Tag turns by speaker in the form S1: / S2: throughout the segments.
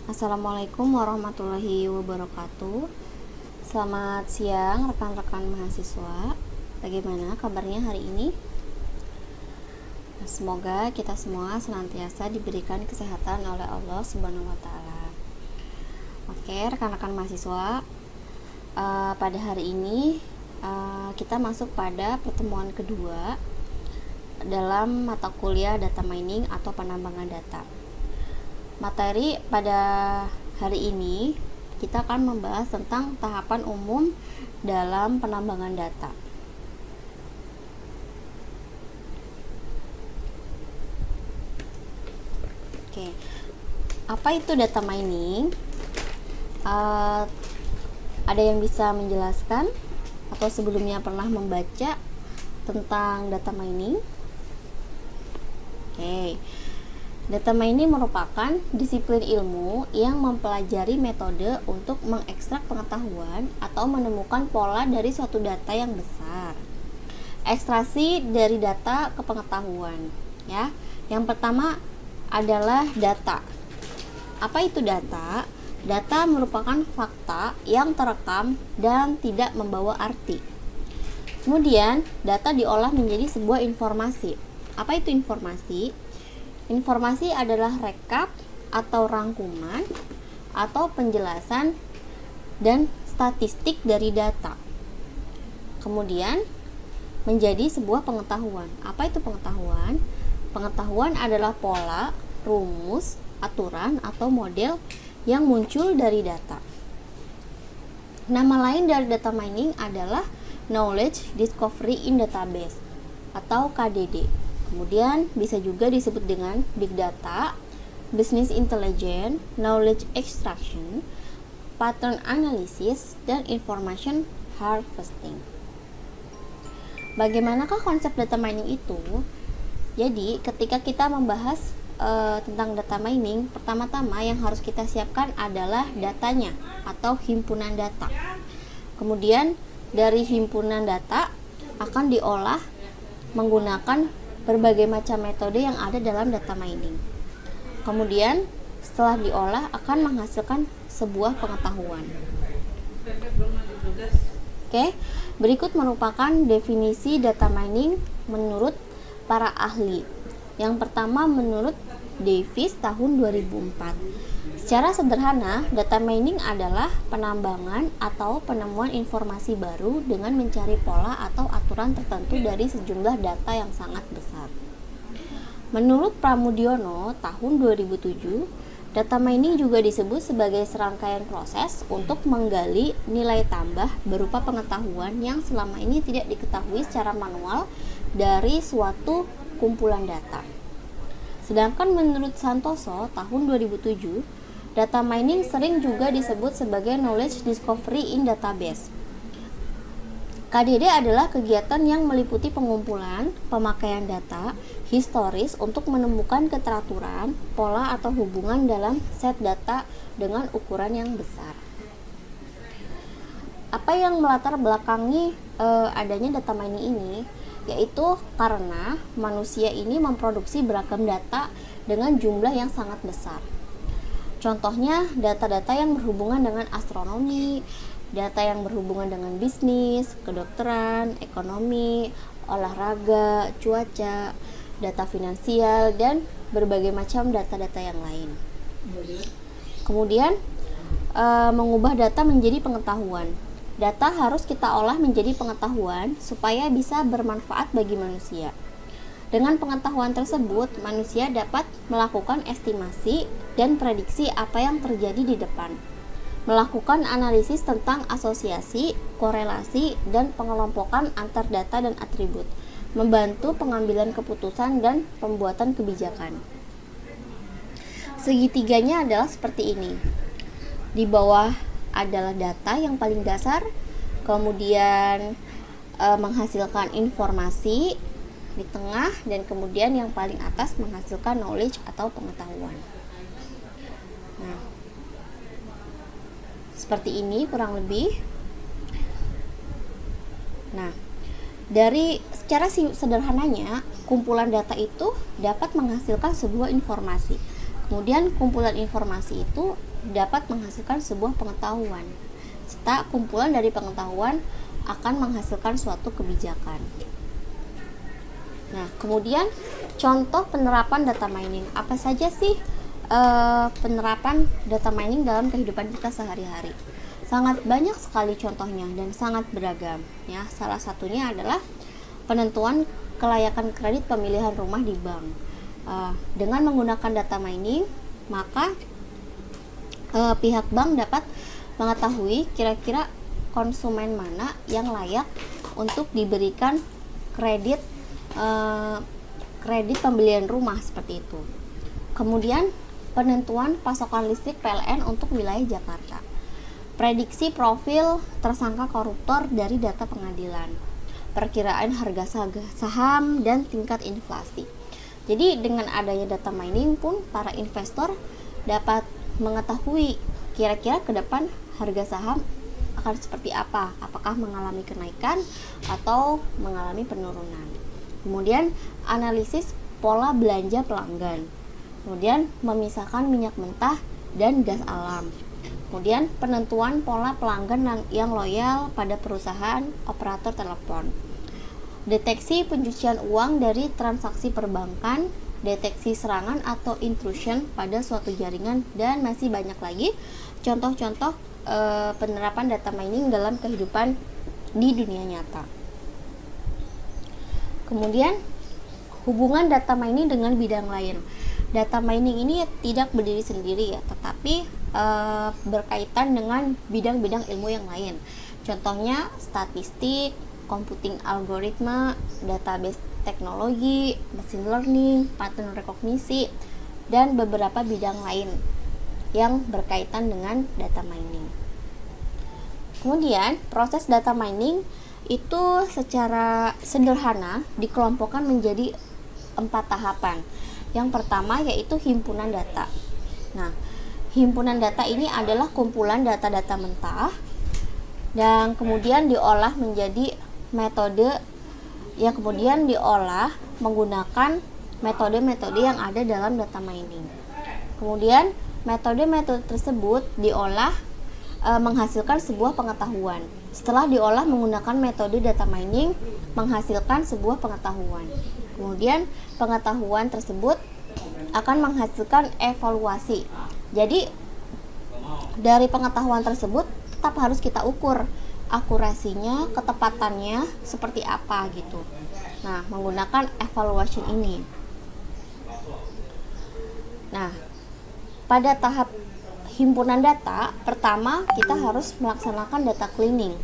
S1: Assalamualaikum warahmatullahi wabarakatuh. Selamat siang rekan-rekan mahasiswa. Bagaimana kabarnya hari ini? Semoga kita semua senantiasa diberikan kesehatan oleh Allah Subhanahu wa taala. Oke, rekan-rekan mahasiswa, pada hari ini kita masuk pada pertemuan kedua dalam mata kuliah data mining atau penambangan data. Materi pada hari ini kita akan membahas tentang tahapan umum dalam penambangan data. Oke, apa itu data mining? Ada yang bisa menjelaskan atau sebelumnya pernah membaca tentang data mining? Oke. Data mining merupakan disiplin ilmu yang mempelajari metode untuk mengekstrak pengetahuan atau menemukan pola dari suatu data yang besar. Ekstraksi dari data ke pengetahuan, ya. Yang pertama adalah data. Apa itu data? Data merupakan fakta yang terekam dan tidak membawa arti. Kemudian, data diolah menjadi sebuah informasi. Apa itu informasi? Informasi adalah rekap atau rangkuman atau penjelasan dan statistik dari data. Kemudian menjadi sebuah pengetahuan. Apa itu pengetahuan? Pengetahuan adalah pola, rumus, aturan atau model yang muncul dari data. Nama lain dari data mining adalah Knowledge Discovery in Database atau KDD. Kemudian bisa juga disebut dengan big data, business intelligence, knowledge extraction, pattern analysis, dan information harvesting. Bagaimanakah konsep data mining itu? Jadi, ketika kita membahas tentang data mining, pertama-tama yang harus kita siapkan adalah datanya atau himpunan data. Kemudian dari himpunan data akan diolah menggunakan berbagai macam metode yang ada dalam data mining. Kemudian setelah diolah akan menghasilkan sebuah pengetahuan. Oke, berikut merupakan definisi data mining menurut para ahli. Yang pertama menurut Davis tahun 2004. Secara sederhana, data mining adalah penambangan atau penemuan informasi baru dengan mencari pola atau aturan tertentu dari sejumlah data yang sangat besar. Menurut Pramudiono tahun 2007, data mining juga disebut sebagai serangkaian proses untuk menggali nilai tambah berupa pengetahuan yang selama ini tidak diketahui secara manual dari suatu kumpulan data. Sedangkan menurut Santoso tahun 2007, data mining sering juga disebut sebagai knowledge discovery in database. KDD adalah kegiatan yang meliputi pengumpulan, pemakaian data historis untuk menemukan keteraturan, pola atau hubungan dalam set data dengan ukuran yang besar. Apa yang melatar belakangi adanya data mining ini? Yaitu karena manusia ini memproduksi beragam data dengan jumlah yang sangat besar. Contohnya data-data yang berhubungan dengan astronomi, data yang berhubungan dengan bisnis, kedokteran, ekonomi, olahraga, cuaca, data finansial, dan berbagai macam data-data yang lain. Kemudian mengubah data menjadi pengetahuan. Data harus kita olah menjadi pengetahuan supaya bisa bermanfaat bagi manusia. Dengan pengetahuan tersebut, manusia dapat melakukan estimasi dan prediksi apa yang terjadi di depan, melakukan analisis tentang asosiasi, korelasi, dan pengelompokan antar data dan atribut, membantu pengambilan keputusan dan pembuatan kebijakan. Segitiganya adalah seperti ini. Di bawah adalah data yang paling dasar, kemudian menghasilkan informasi di tengah, dan kemudian yang paling atas menghasilkan knowledge atau pengetahuan. Nah, seperti ini kurang lebih. Nah, dari secara sederhananya, kumpulan data itu dapat menghasilkan sebuah informasi. Kemudian kumpulan informasi itu dapat menghasilkan sebuah pengetahuan, serta kumpulan dari pengetahuan akan menghasilkan suatu kebijakan. Nah, kemudian contoh penerapan data mining. Apa saja sih penerapan data mining dalam kehidupan kita sehari-hari? Sangat banyak sekali contohnya dan sangat beragam. Ya, salah satunya adalah penentuan kelayakan kredit pemilihan rumah di bank. Dengan menggunakan data mining, maka pihak bank dapat mengetahui kira-kira konsumen mana yang layak untuk diberikan kredit pembelian rumah seperti itu. Kemudian penentuan pasokan listrik PLN untuk wilayah Jakarta. Prediksi profil tersangka koruptor dari data pengadilan. Perkiraan harga saham dan tingkat inflasi. Jadi dengan adanya data mining pun para investor dapat mengetahui kira-kira ke depan harga saham akan seperti apa, apakah mengalami kenaikan atau mengalami penurunan. Kemudian analisis pola belanja pelanggan. Kemudian memisahkan minyak mentah dan gas alam. Kemudian penentuan pola pelanggan yang loyal pada perusahaan operator telepon. Deteksi pencucian uang dari transaksi perbankan, deteksi serangan atau intrusion pada suatu jaringan, dan masih banyak lagi contoh-contoh penerapan data mining dalam kehidupan di dunia nyata. Kemudian hubungan data mining dengan bidang lain. Data mining ini tidak berdiri sendiri ya, tetapi berkaitan dengan bidang-bidang ilmu yang lain. Contohnya statistik, computing algoritma, database teknologi, machine learning, pattern recognition, dan beberapa bidang lain yang berkaitan dengan data mining. Kemudian, proses data mining itu secara sederhana dikelompokkan menjadi 4 tahapan. Yang pertama yaitu himpunan data. Nah, himpunan data ini adalah kumpulan data-data mentah dan kemudian diolah menjadi metode yang kemudian diolah menggunakan metode-metode yang ada dalam data mining. Kemudian metode-metode tersebut diolah menghasilkan sebuah pengetahuan. Setelah diolah menggunakan metode data mining menghasilkan sebuah pengetahuan. Kemudian pengetahuan tersebut akan menghasilkan evaluasi. Jadi dari pengetahuan tersebut tetap harus kita ukur akurasinya, ketepatannya seperti apa gitu. Nah, menggunakan evaluation ini. Nah, pada tahap himpunan data, pertama kita harus melaksanakan data cleaning.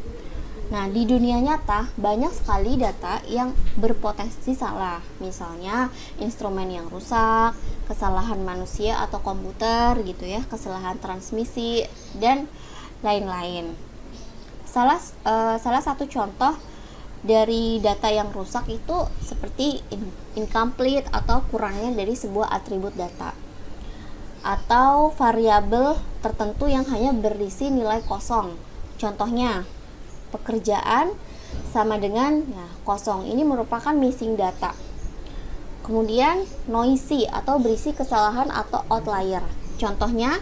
S1: Nah, di dunia nyata banyak sekali data yang berpotensi salah. Misalnya instrumen yang rusak, kesalahan manusia atau komputer gitu ya, kesalahan transmisi dan lain-lain. Salah satu contoh dari data yang rusak itu seperti incomplete atau kurangnya dari sebuah atribut data, atau variabel tertentu yang hanya berisi nilai kosong. Contohnya, pekerjaan sama dengan kosong. Ini merupakan missing data. Kemudian noisy atau berisi kesalahan atau outlier. Contohnya,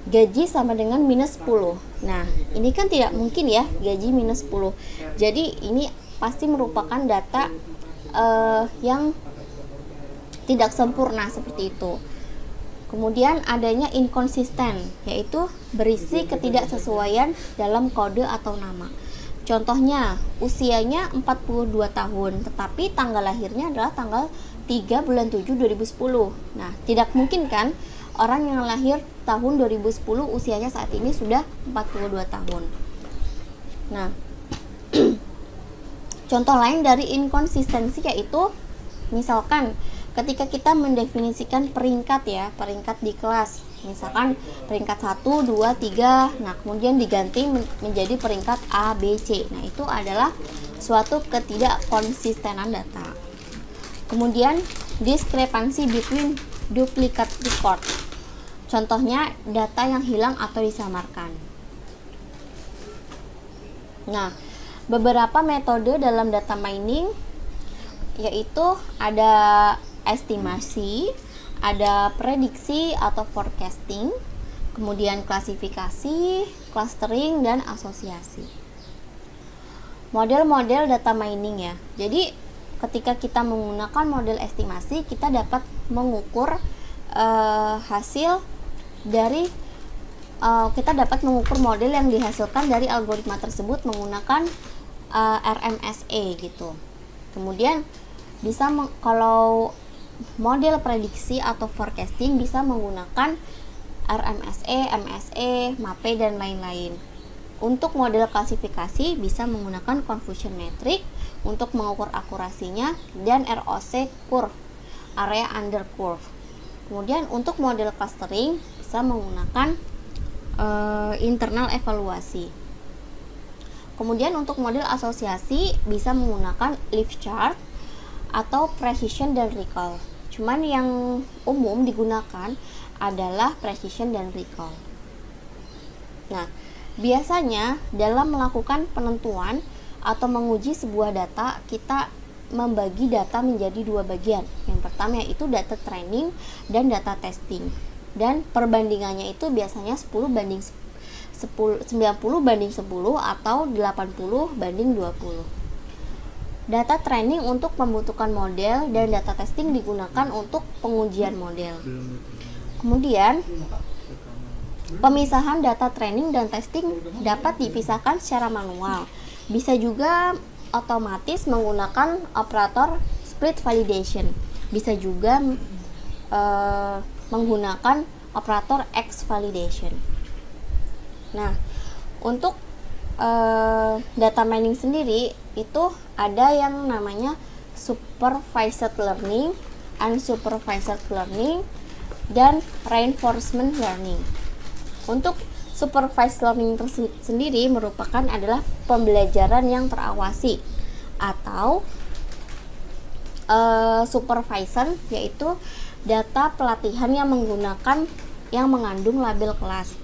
S1: gaji sama dengan minus 10. Nah, ini kan tidak mungkin ya, gaji minus 10. Jadi ini pasti merupakan data yang tidak sempurna seperti itu. Kemudian adanya inkonsisten, yaitu berisi ketidaksesuaian dalam kode atau nama. Contohnya, usianya 42 tahun, tetapi tanggal lahirnya adalah tanggal 3 bulan 7 2010. Nah, tidak mungkin kan orang yang lahir tahun 2010 usianya saat ini sudah 42 tahun. Nah, contoh lain dari inkonsistensi yaitu misalkan ketika kita mendefinisikan peringkat di kelas, misalkan peringkat 1, 2, 3, nah kemudian diganti menjadi peringkat A, B, C. Nah, itu adalah suatu ketidakkonsistenan data. Kemudian discrepancy between duplicate record. Contohnya data yang hilang atau disamarkan. Nah, beberapa metode dalam data mining yaitu ada estimasi, Ada prediksi atau forecasting, kemudian klasifikasi, clustering, dan asosiasi. Model-model data mining ya. Jadi ketika kita menggunakan model estimasi, kita dapat mengukur hasil dari kita dapat mengukur model yang dihasilkan dari algoritma tersebut menggunakan RMSE gitu. Kemudian bisa kalau model prediksi atau forecasting bisa menggunakan RMSE, MSE, MAPE, dan lain-lain. Untuk model klasifikasi bisa menggunakan confusion metric untuk mengukur akurasinya, dan ROC curve, area under curve. Kemudian untuk model clustering bisa menggunakan internal evaluasi. Kemudian untuk model asosiasi bisa menggunakan lift chart atau precision dan recall. Cuman yang umum digunakan adalah precision dan recall. Nah, biasanya dalam melakukan penentuan atau menguji sebuah data, kita membagi data menjadi dua bagian. Yang pertama yaitu data training dan data testing. Dan perbandingannya itu biasanya 90 banding 10 atau 80 banding 20. Data training untuk pembentukan model dan data testing digunakan untuk pengujian model. Kemudian pemisahan data training dan testing dapat dipisahkan secara manual. Bisa juga otomatis menggunakan operator split validation. Bisa juga menggunakan operator X validation. Nah, untuk data mining sendiri itu ada yang namanya supervised learning, unsupervised learning, dan reinforcement learning. Untuk supervised learning sendiri merupakan adalah pembelajaran yang terawasi atau supervision, yaitu data pelatihan yang mengandung label kelas.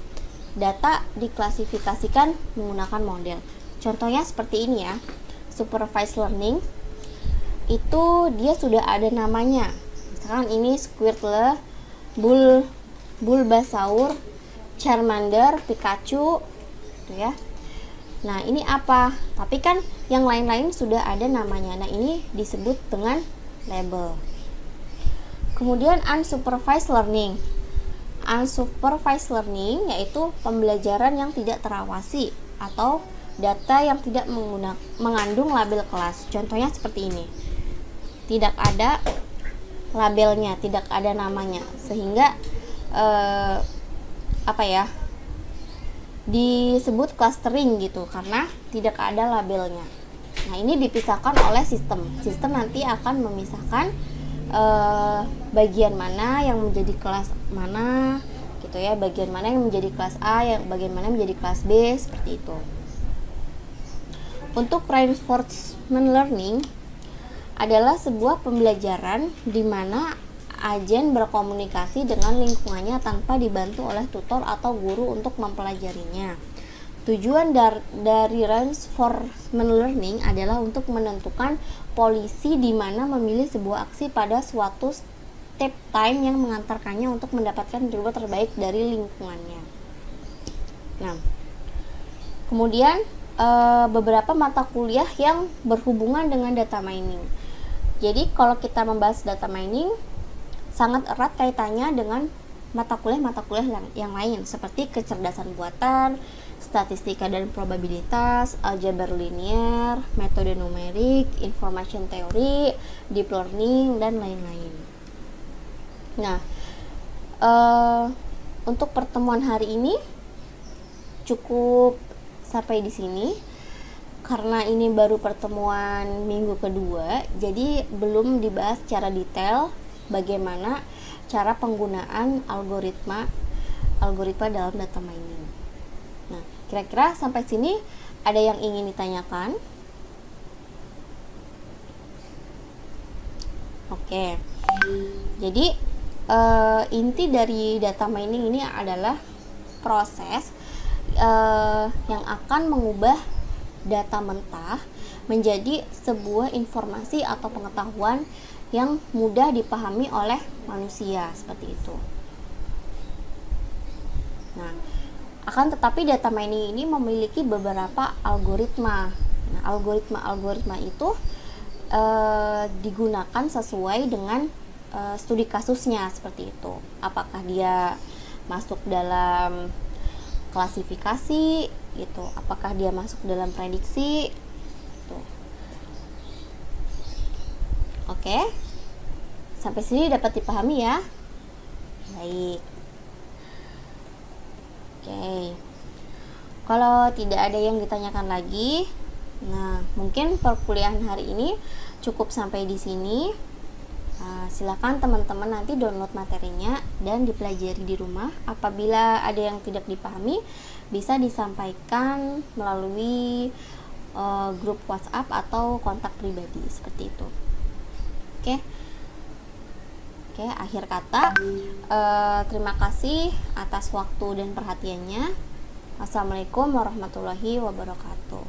S1: Data diklasifikasikan menggunakan model. Contohnya seperti ini ya. Supervised learning itu dia sudah ada namanya. Misalkan ini Squirtle, Bulbasaur, Charmander, Pikachu, gitu ya. Nah, ini apa? Tapi kan yang lain-lain sudah ada namanya. Nah, ini disebut dengan label. Kemudian unsupervised learning. Unsupervised learning yaitu pembelajaran yang tidak terawasi atau data yang tidak mengandung label kelas. Contohnya seperti ini. Tidak ada labelnya, tidak ada namanya, sehingga disebut clustering gitu karena tidak ada labelnya. Nah, ini dipisahkan oleh sistem. Sistem nanti akan memisahkan bagian mana yang menjadi kelas mana gitu ya, bagian mana yang menjadi kelas A, yang bagian mana menjadi kelas B, seperti itu. Untuk reinforcement learning adalah sebuah pembelajaran di mana agen berkomunikasi dengan lingkungannya tanpa dibantu oleh tutor atau guru untuk mempelajarinya. Tujuan dari reinforcement learning adalah untuk menentukan polisi di mana memilih sebuah aksi pada suatu step time yang mengantarkannya untuk mendapatkan jawaban terbaik dari lingkungannya. Nah, kemudian beberapa mata kuliah yang berhubungan dengan data mining. Jadi kalau kita membahas data mining, sangat erat kaitannya dengan mata kuliah yang lain seperti kecerdasan buatan, statistika dan probabilitas, aljabar linear, metode numerik, information theory, deep learning, dan lain-lain. Nah, untuk pertemuan hari ini cukup sampai di sini. Karena ini baru pertemuan minggu kedua, jadi belum dibahas secara detail bagaimana cara penggunaan algoritma dalam data mining. Nah, kira-kira sampai sini ada yang ingin ditanyakan? Oke. Jadi inti dari data mining ini adalah proses yang akan mengubah data mentah menjadi sebuah informasi atau pengetahuan yang mudah dipahami oleh manusia, seperti itu. Nah, akan tetapi data mining ini memiliki beberapa algoritma. Nah, algoritma itu digunakan sesuai dengan studi kasusnya, seperti itu. Apakah dia masuk dalam klasifikasi gitu, apakah dia masuk dalam prediksi gitu. Oke, sampai sini dapat dipahami ya. Baik. Oke, kalau tidak ada yang ditanyakan lagi, nah mungkin perkuliahan hari ini cukup sampai di sini. Silakan teman-teman nanti download materinya dan dipelajari di rumah. Apabila ada yang tidak dipahami, bisa disampaikan melalui grup WhatsApp atau kontak pribadi, seperti itu. Oke, akhir kata, terima kasih atas waktu dan perhatiannya. Assalamualaikum warahmatullahi wabarakatuh.